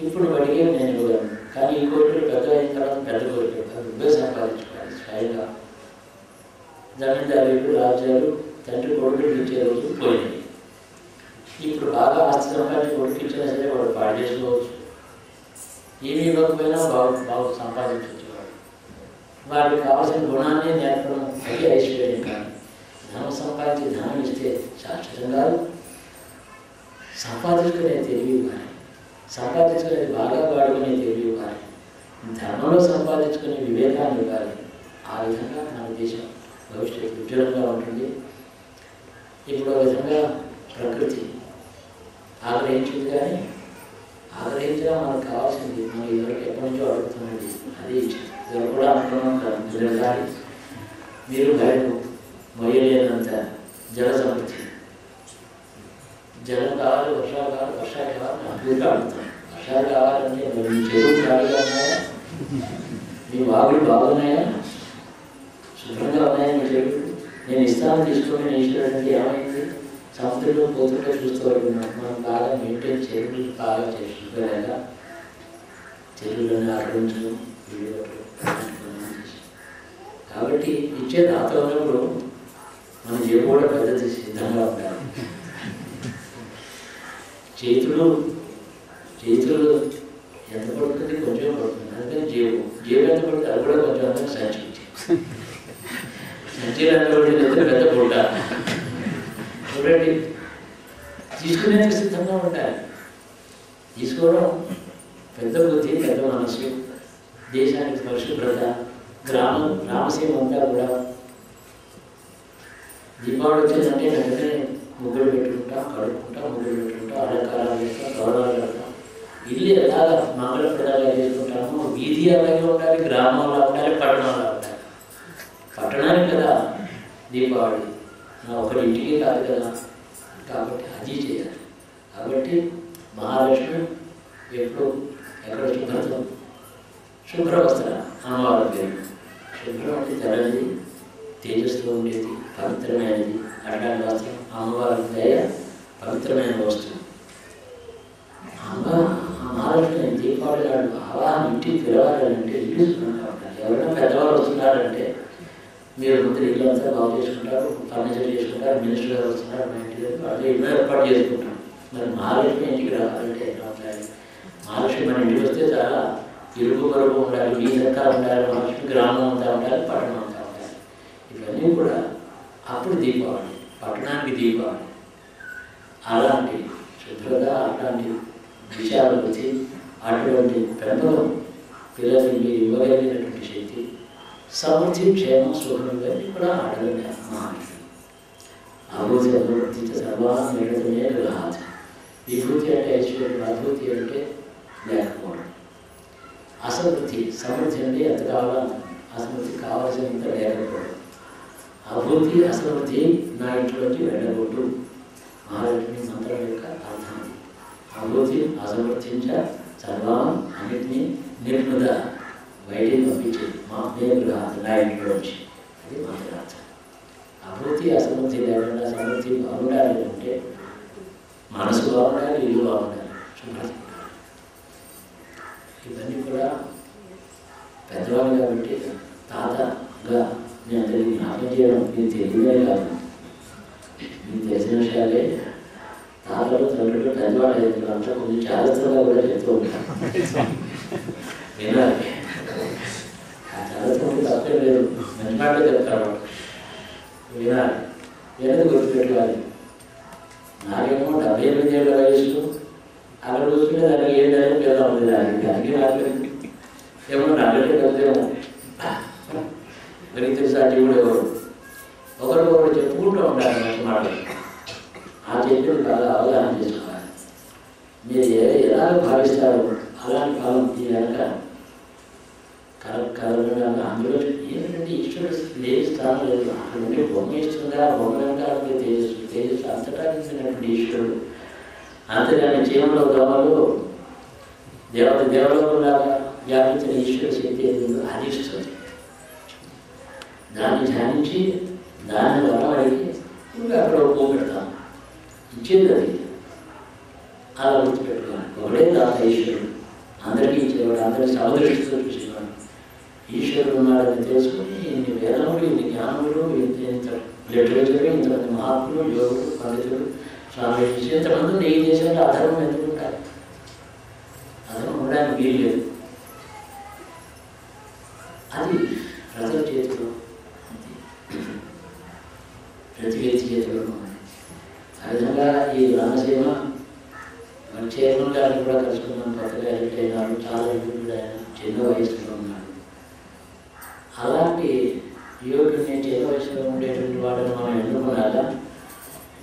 ఇప్పుడు నువ్వు అడిగే నేను ఇవ్వగలను. కానీ ఈ కోరికలు పెద్ద అయిన తర్వాత పెద్ద కోరికలు కాదు, నువ్వే సంపాదించుకోవాలి స్వయంగా. జమీందారులు, రాజ్యాలు, తండ్రి కొడుకులు ఇచ్చే రోజు పోయినాయి. ఇప్పుడు బాగా ఆస్తి సంపాదించి కొడుకు ఇచ్చినా సరే వాడు పాడు చేసుకోవచ్చు, ఏమి ఇవ్వకపోయినా బాగు సంపాదించవచ్చు. వాడికి కావాల్సిన గుణాన్ని నేర్పడం అది ఐశ్వర్యం. కానీ ధనం సంపాదించి ధనం ఇస్తే శాశ్వతం కాదు. సంపాదించుకునే తెలివి కానీ, సంపాదించుకునేది బాగా వాడుకునే తెలివి కానీ, ధర్మంలో సంపాదించుకునే వివేకాన్ని ఇవ్వాలి. ఆ విధంగా మన దేశం భవిష్యత్తు ఉజ్వలంగా ఉంటుంది. ఇప్పుడు ఆ విధంగా ప్రకృతి ఆగ్రహించింది, కానీ ఆగ్రహించగా మనకు కావాల్సింది మనం ఇదివరకు ఎప్పటి నుంచో అడుగుతున్నది అది ఇదివరకు కూడా అనుకున్నాం కదా. మీరు బయట మొయ్యలేనంత జల సమృద్ధి, జలం కావాలి, వర్షాలు కావాలి అభివృద్ధి అడుగుతాం. వర్షాలు కావాలంటే మీ చెరువులు ఖాళీగా ఉన్నాయా, మీ వాగులు బాగున్నాయా, శుభ్రంగా ఉన్నాయా మీ చెరువులు? నేను ఇస్తాను తీసుకొని నేను ఇష్టపడింది ఏమైంది? సముద్రంలో పోతుంటే చూస్తూ ఉన్నాం. మనం బాగా మెయింటైన్ చెరువులు బాగా చేసుకోలేక చెరువులను ఆక్రమించడం కాబట్టి ఇచ్చే దాత ఉన్నప్పుడు మన జేబు కూడా పెద్దది సిద్ధంగా ఉండాలి. చేతులు ఎంత పడుతుంది? కొంచెం పడుతుంది. అందుకని జేబు ఎంత పడుతుంది? అది కూడా కొంచెం అంతా సంచి పెద్ద పుట్ట చూడండి. తీసుకునేందుకు సిద్ధంగా ఉండాలి. తీసుకోవడం పెద్ద బుద్ధి, పెద్ద మనసు, దేశానికి పరిశుభ్రత, రామసీమ అంతా కూడా దీపావళి వచ్చిందంటే వెంటనే ముగ్గులు పెట్టుకుంటాం, కడుక్కుంటాం, ముగ్గులు పెట్టుకుంటాం, అలంకారాలు చేస్తాం, గౌరవాలు పెడతాం. ఇల్లు ఎలాగా మంగళప్రదాలుగా చేసుకుంటామో వీధి అలాగే ఉండాలి, గ్రామంలో ఉండాలి, పట్టణంలో ఉండాలి. పట్టణానికి కదా దీపావళి, ఒకటి ఇంటికి కాదు కదా. కాబట్టి అది చేయాలి. కాబట్టి మహాలక్ష్మి ఎప్పుడు ఎక్కడ శుభ్రవస్త్ర అమ్మవారి పేరు. శుభ్రం అంటే తెల్లది, తేజస్సులో ఉండేది, పవిత్రమైనది. అట్లాంటి వస్త్రం అమ్మవారి దయ పవిత్రమైన వస్తువు. మహాలక్ష్మి దీపావళి నాడు ఆవాహన ఇంటికి పిలవాలంటే ఇల్లు శుభ్రంగా ఉండాలి. ఎవరైనా పెద్దవాళ్ళు వస్తున్నారంటే మీరు ముందు ఇల్లు అంతా బాగు చేసుకుంటారు, ఫర్నిచర్ చేసుకుంటారు, మినిస్టర్ గారు వస్తున్నారు, మా ఇంటి దగ్గర అదే ఇల్లు ఏర్పాటు చేసుకుంటాం. మరి మహాలక్ష్మి ఇంటికి రావాలంటే ఎలా ఉండాలి? మహాలక్ష్మి మన ఇంటికి వస్తే చాలా ఇరుగు పొరుగు ఉండాలి, వీధంతా ఉండాలి, మహాలక్ష్మి గ్రామం అంతా ఉండాలి, పట్టణం అంతా ఉండాలి. ఇవన్నీ కూడా అప్పుడు దీపావళి, పట్టణానికి దీపావళి. అలాంటి శుభ్రత, అట్లాంటి విషయాలు వచ్చి అటువంటి పెంపకం పిల్లలకి మీరు ఇవ్వగలిగినటువంటి శక్తి, సమృద్ధి, క్షేమం, సుఖం ఇవన్నీ కూడా ఆడగలిగిన మహాలక్ష్మి. అభివృద్ధి అభివృద్ధి సర్వాన్ని ఎడతమే గ్రహాలు. విభూతి అంటే ఐశ్వర్యం, అభివృద్ధి అంటే లేకపోవడం. అసమృద్ధి, సమృద్ధి అంటే ఎంత కావాలో అసమృద్ధి కావాల్సినంత లేకపోవడం. అభివృద్ధి, అసమృద్ధి నా ఇంట్లోకి వెళ్ళకూడదు. మహాలక్ష్మి మంత్రం యొక్క అర్థం. అభివృద్ధి అసమృద్ధించ సర్వం అన్నింటినీ నిర్మద బయటికి పంపించేది మా గృహాలు నా ఇంట్లోంచి. అది మంత్రార్థం. అభివృద్ధి అసమృద్ధి లేకుండా సమృద్ధి బాగుండాలి అంటే మనసు బాగుండాలి, ఇల్లు బాగుండాలి, శుభ్రత. ఇవన్నీ కూడా పెద్దవాళ్ళు కాబట్టి తాతగా నేను అందరికీ జ్ఞాపకం చేయడం మీకు తెలియదే కాదు, మీకు తెలిసిన విషయాలే. తాతలు తండ్రులు పెద్దవాళ్ళు అయితే అంతా కొంచెం జాగ్రత్తగా కూడా చెప్తూ ఉంటాను. వినాలి, ఆ జాగ్రత్త తప్పే లేదు, మంచి మాటలు చెప్తారు. వినాలి, ఏదైనా గుర్తుపెట్టుకోవాలి. నాకేమో 78 ఏళ్ళ వయసు, అక్కడ చూసుకుంటే దానికి 7 ఏళ్ళ పిల్ల ఉంది. దానికి నాకు ఏమో నాకంటే పెద్దేమో మరి తెలుసు. అది కూడా ఒకరు చెప్పుకుంటూ ఉంటారు మంచి మాటలు. ఆ చెప్పింది బాగా అవగాహన చేసుకోవాలి. మీరు ఎలా భావిస్తారో అలాంటి కాలం ఈ వెనక కలగ అందులో ఏంటంటే ఈశ్వరుడు లేని స్థానం లేదు. అక్కడ ఉండే బొమ్మ ఇస్తుందా, బొమ్మ వెనకాల తేజస్సు అంతటా నిండినటువంటి ఈశ్వరుడు. అంతేగాని జీవంలో దోమలు దేవలోకంలాగా వ్యాపించిన ఈశ్వర శక్తి ఏదో అది ఇస్తుంది. దాన్ని ధ్యానించి దాన్ని వరం అడిగి ఇంకా అక్కడ ఒప్పు పెడతాం. ఇచ్చేది అది. అలా గుర్తుపెట్టుకోవాలి. ఒకడే దాత ఈశ్వరుడు, అందరికీ ఇచ్చేవాడు, అందరి సమదృష్టితో చూసేవాడు. ఈశ్వరుడు ఉన్నాడని తెలుసుకుని ఇన్ని వేదములు, ఇన్ని జ్ఞానములు, ఇంత లిటరేచర్, ఇంతమంది మహాత్ములు, యోగులు, పండితులు, స్వామి ఇంతమంది ఈ దేశంలో అధర్మం ఎందుకు ఉంటారు? అధర్మం ఉండడానికి వీలు లేదు. అది ప్రజల చేతిలో, ప్రతి వ్యక్తి చేతిలో ఉంది. ఆ విధంగా ఈ రామసీమ మన చైర్మన్ గారిని కూడా కలుసుకున్నాం. కొత్తగా ఎలక్ట్ అయినారు, చాలా యోగుడు ఆయన, చిన్న వయసులో ఉన్నాడు. అలాంటి యోగుడిని చిన్న వయసులో ఉండేటువంటి వాళ్ళని మనం ఎన్నుకున్నాక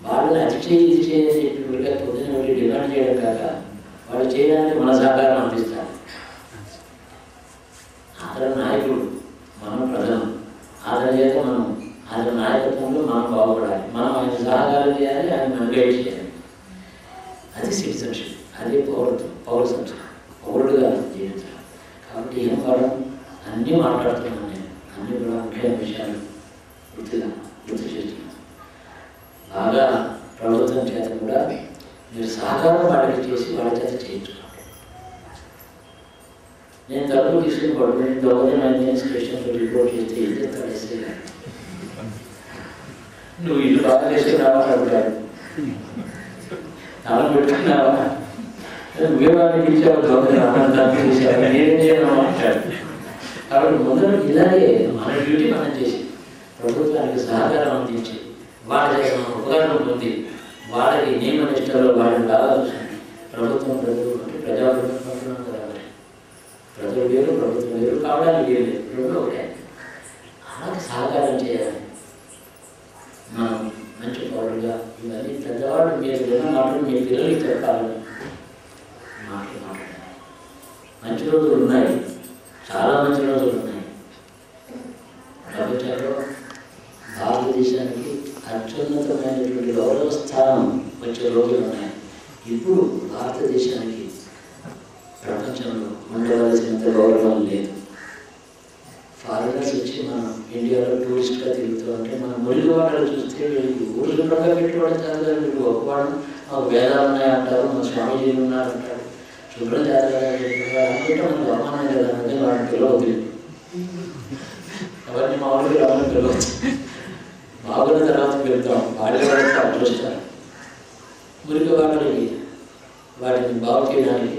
వాళ్ళని అది చేయి ఇది చేయని చెప్పి పొద్దున వెళ్ళి డిమాండ్ చేయడం కాక వాళ్ళు చేయడానికి మన సహకారం అందిస్తారు. అతని నాయకుడు, మనం ప్రజలు, అతని చేత మనం అతని నాయకత్వంలో మనం బాగుపడాలి, మనం ఆయన సహకారం చేయాలి, ఆయన మనం గైడ్ చేయాలి. అది సిటిజన్షిప్, అది పౌరత్వం, పౌర సంస్కృతి, పౌరుడుగా జీవించడం. కాబట్టి ఏం పడడం అన్నీ మాట్లాడుతున్నాను నేను, అన్నీ కూడా ముఖ్యమైన విషయాలు గుర్తు చేస్తున్నాను. బాగా ప్రభుత్వం చేత కూడా మీరు సహకారం వాడికి చేసి వాడి చేత చేయించుకోండి. నేను తరపు తీసుకుని పడుకుని దొంగ స్టేషన్లో రిపోర్ట్ చేస్తే ఏం చెప్తాడు ఎస్ఐ గారు, నువ్వు ఇల్లు బాగా చేసుకున్నావా అడుగుతాడు, అలా పెట్టుకున్నావా, నువ్వే వాళ్ళకి ఇచ్చావు దొంగ చేసావు, నేనేం చేయను అంటాడు. కాబట్టి ముందర ఇలాగే మన డ్యూటీ మనం చేసి ప్రభుత్వానికి సహకారం అందించి వాళ్ళ చేత మనం ఉపకారం పొంది వాళ్ళకి నియమ నిష్టలో వాళ్ళని బాగా చూసండి. ప్రభుత్వం ప్రజలు అంటే ప్రజాప్రభుత్వం కదా, ప్రజలు వేరు ప్రభుత్వం వేరు కావడానికి వేరు లేదు, రెండు ఒకటే. అలాగే సహకారం చేయాలి. మనం మంచి పౌరులుగా ఇవన్నీ పెద్దవాళ్ళు మీరు విన్న మాటలు మీ పిల్లలకి చెప్పాలని మాట్లాడాలి. మంచి రోజులు ఉన్నాయి, చాలా మంచి రోజులు ఉన్నాయి. ప్రపంచంలో భారతదేశానికి అత్యున్నతమైనటువంటి గౌరవ స్థానం వచ్చే రోజులు ఉన్నాయి. ఇప్పుడు భారతదేశానికి ప్రపంచంలో ఉండవలసినంత గౌరవం లేదు. ఫారినర్స్ వచ్చి మనం ఇండియాలో టూరిస్ట్గా తిరుగుతూ ఉంటే మనం మురికి వాటలు చూస్తే ఊరు శుభ్రంగా పెట్టుకోవడం చాలా వీళ్ళు గొప్పవాడు, మాకు వేదాలు ఉన్నాయంటారు, మా స్వామీజీలు ఉన్నారంటారు, శుభ్రం చేస్తారు అనుకుంటే మనకు అవమానం కదా, అంటే వాళ్ళని పిలవద్దు, ఎవరిని మా ఊరికి రావాలని పిలవచ్చు, బాగున్న తర్వాత వెళ్తాం, వాడి వాళ్ళకి చూస్తారు. మురికి వాటలకి వాటిని బాగు చేయడానికి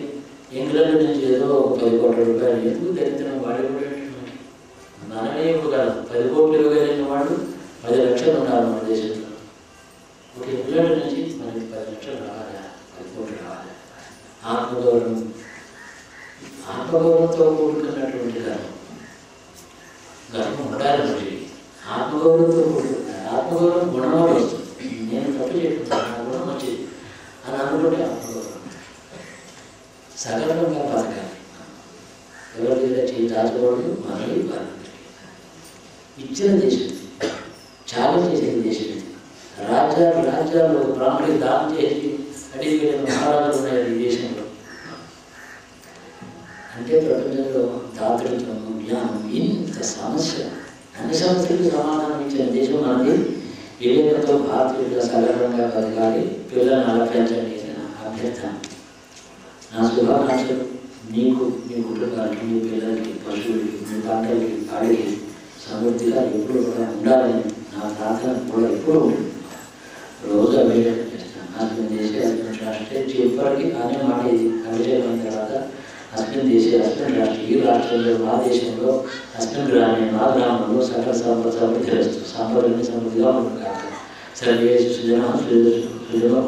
ఇంగ్లాండ్ నుంచి ఏదో 10 కోట్ల రూపాయలు ఎందుకు దరిద్రం వాడి కూడా మనమే ఇప్పుడు 10 కోట్లు ఇవ్వగలిగిన వాడు 10 లక్షలు ఉన్నారు మన దేశంలో. ఒక ఇంగ్లాండ్ నుంచి మనకి 10 లక్షలు రావాలి, 10 కోట్లు రావాలి. ఆత్మగౌరవం, ఆత్మగౌరవంతో కూడుకున్నటువంటి గర్వం ఉండాలి. మరి ఆత్మగౌరవంతో కూడుకుంటారు. ఆత్మగౌరవం గుణంలో వస్తుంది. నేను తప్పు చెప్తున్నాను, నా గుణం మంచిది అని అనుకుంటే ఆత్మగౌరవం. సగర్వంగా బతకాలి, ఎవరి దగ్గర చేయి దాచకూడదు, మనల్ని ఇవ్వాలి. ఇచ్చిన దేశం, త్యాగం చేసిన దేశం ఇది. రాజ్యాలు బ్రాహ్మణుడికి దానం చేసి అడిగి వెళ్ళిన మహారాజులు ఉన్నాయి ఈ దేశంలో. అంటే ప్రపంచంలో దాతృత్వము, జ్ఞానం, ఇంత సమస్య, అన్ని సమస్యలకు సమాధానం ఇచ్చిన దేశం మనది. వివేకంతో భారతీయులుగా సగర్వంగా బతకాలి, పిల్లలను అలా పెంచండి నా అభ్యర్థన. నా శుభాకాంక్షలు నీకు, మీ కుటుంబానికి, మీ పిల్లలకి, పశువులకి, మీ పంటలకి, పాడికి సమృద్ధిగా ఎప్పుడు కూడా ఉండాలని నా ప్రార్థన కూడా ఎప్పుడు ఉంటుంది. రోజు అభిషేకం చేస్తాను. అస్మిన్ దేశే అస్మిన్ రాష్ట్రే ఇప్పటికీ అనే మాట ఇది. అభిషేకం అయిన తర్వాత అస్మిన్ దేశే అస్మిన్ రాష్ట్ర, ఈ రాష్ట్రంలో మా దేశంలో అస్మిన్ గ్రామే మా గ్రామంలో సకల సమృద్ధి వస్తుంది, సంపదన్ని సమృద్ధిగా ఉంటుంది కాక సర్వేషు సుజన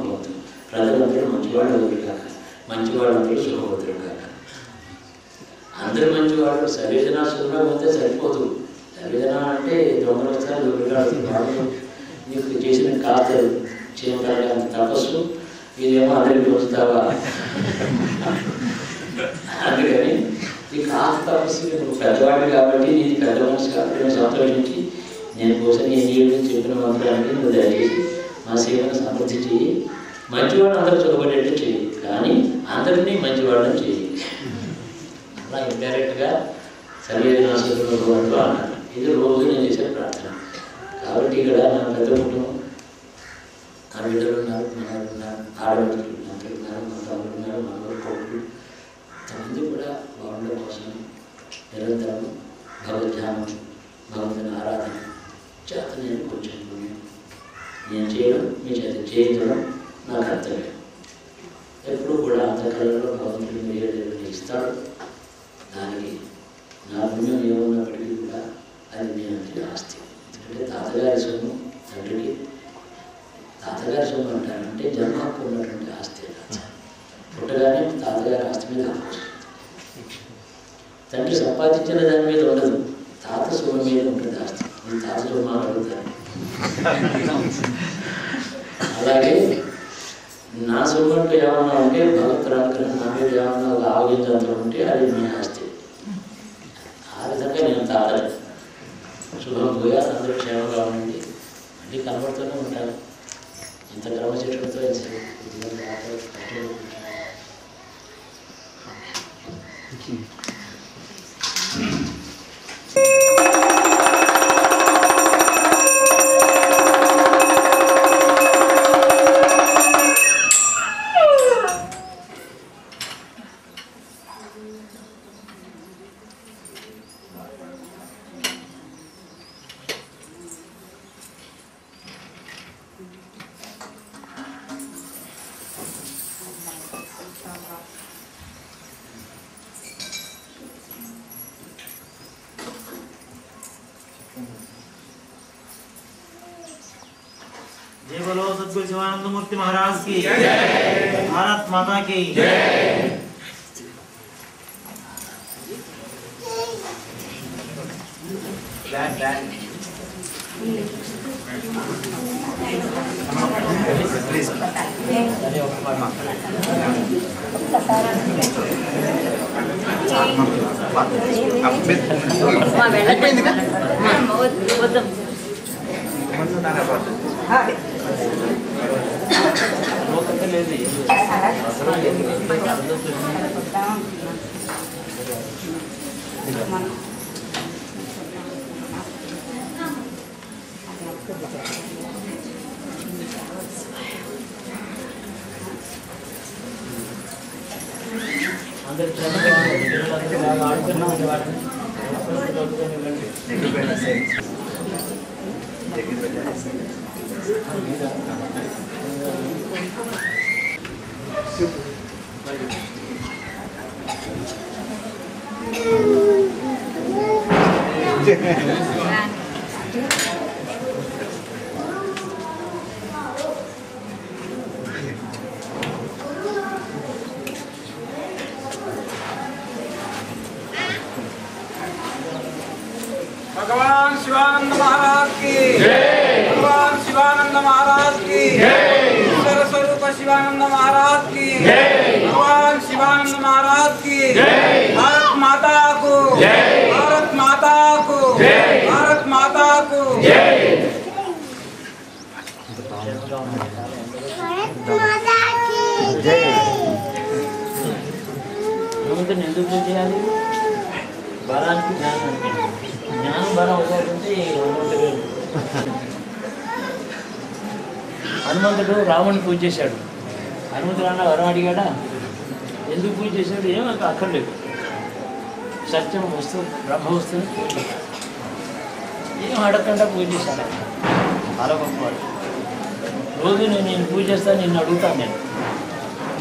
భవతు, ప్రజలందరూ మంచివాళ్ళు అవుతారు కాక, మంచివాళ్ళందరూ సుఖవతులు కాక. అందరూ మంచివాళ్ళు, సర్వేజన సుఖం అయితే సరిపోదు. సర్వేజన అంటే దొంగలు వస్తారు, వాళ్ళు నీకు చేసిన కాతలు చేయడానికి అంత తపస్సు, ఇదేమో అందరికి వస్తావా. అందుకని ఈ కాత తపస్సు నువ్వు పెద్దవాడు కాబట్టి, నీది పెద్ద మనసు కాబట్టి నువ్వు సంతోషించి నేను కోసం నేను నీళ్ళు చెప్పిన మంత్రానికి నువ్వు దయచేసి మా సేవను సమృద్ధి చెయ్యి. మంచివాడు అందరూ సుఖపడేట్టు చెయ్యి, కానీ అందరినీ మంచివాళ్ళని చెయ్యి. అలా ఇండైరెక్ట్గా సర్వేజన సుఖంలో అన్నారు. ఇది రోజు నేను చేసే ప్రార్థన. కాబట్టి ఇక్కడ నా పెద్ద కుటుంబం, నా బిడ్డలు ఉన్నారు, మనవాళ్ళు ఉన్నారు, ఆడవాళ్ళు మంత్రులు ఉన్నారు, మన తమ్ముడు ఉన్నారు, మనవాళ్ళు కొడుకులు, తమంది కూడా బాగుండడం కోసం నిరంతరం భగవద్ధ్యానం, భగవంతుని ఆరాధన చేత నేను కొంచెం నేను చేయడం, మీ చేత చేయించడం నా కర్తవ్యం. ఎప్పుడు కూడా అంతకాలంలో భగవంతుడు మీరు ఇస్తాడు. దానికి నా పుణ్యం ఏమున్నప్పటికీ కూడా అది నేను ఆస్తి. ఎందుకంటే తాతగారి సొమ్ము తండ్రికి, తాతగారి సొమ్ము అంటారంటే జన్మ హక్కు ఉన్నటువంటి ఆస్తి. పుట్టగానే తాతగారి ఆస్తి మీద హక్కు వస్తుంది. తండ్రి సంపాదించిన దాని మీద ఉండదు, తాత సొమ్ము మీద ఉంటుంది ఆస్తి. నేను తాత సొమ్ము అని అడుగుతాను. అలాగే నా సొమ్ము అంటే ఏమన్నా ఉంటే భగవత్ అనుగ్రహం ఆలోచించడంతో ఉంటే అది మీ ఆస్తి. ఆ విధంగా నేను తాతని శుభ్రం పోయా, అందరూ క్షేమంగా ఉండి మళ్ళీ కనబడుతూనే ఉంటాను. ఇంత క్రమశిక్షణతో जय बोलो सद्गुरु शिवानंद मूर्ति महाराज की जय। भारत माता की जय। भगवान शिवानंद महाराज की जय। भगवान शिवानंद महाराज की जय। ईश्वर स्वरूप शिवानंद महाराज की जय। भगवान शिवानंद महाराज की जय। भारत माता को जय। भारत माता को जय। भारत माता को जय। ఎందుకు చేయాలి? బలానికి జ్ఞానం అనిపించింది. జ్ఞానం బలం అవుతుంటే హనుమంతుడు రాముని పూజ చేశాడు. హనుమంతుడు అన్న వరం అడిగాడా? ఎందుకు పూజ చేశాడు? ఏమో అక్కర్లేదు. సత్యం వస్తుంది, బ్రహ్మ వస్తుంది, పూజ ఏం అడగకుండా పూజ చేశాడు. చాలా గొప్పవాడు. రోజు నేను పూజ చేస్తాను, నిన్ను అడుగుతాను. నేను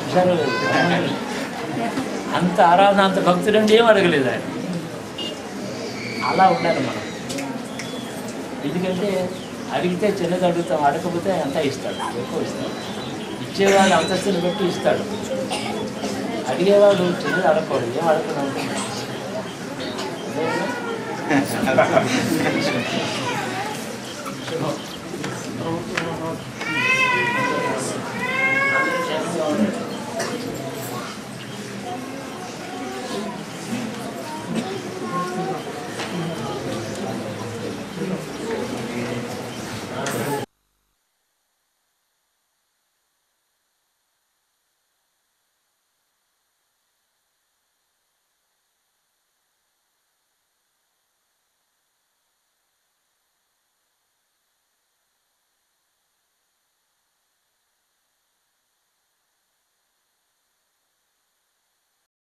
విషయాలు లేదు, అంత ఆరాధన, అంత భక్తులంటే ఏం అడగలేదు ఆయన. అలా ఉండాలి మనం. ఎందుకంటే అడిగితే చిన్నది అడుగుతాం, అడగకపోతే అంతా ఇస్తాడు, ఎక్కువ ఇస్తాడు. ఇచ్చేవాడు అంతస్తుని బట్టి ఇస్తాడు. అడిగేవాడు చిన్నది అడగకూడదు. ఏం అడగకుండా శుభం.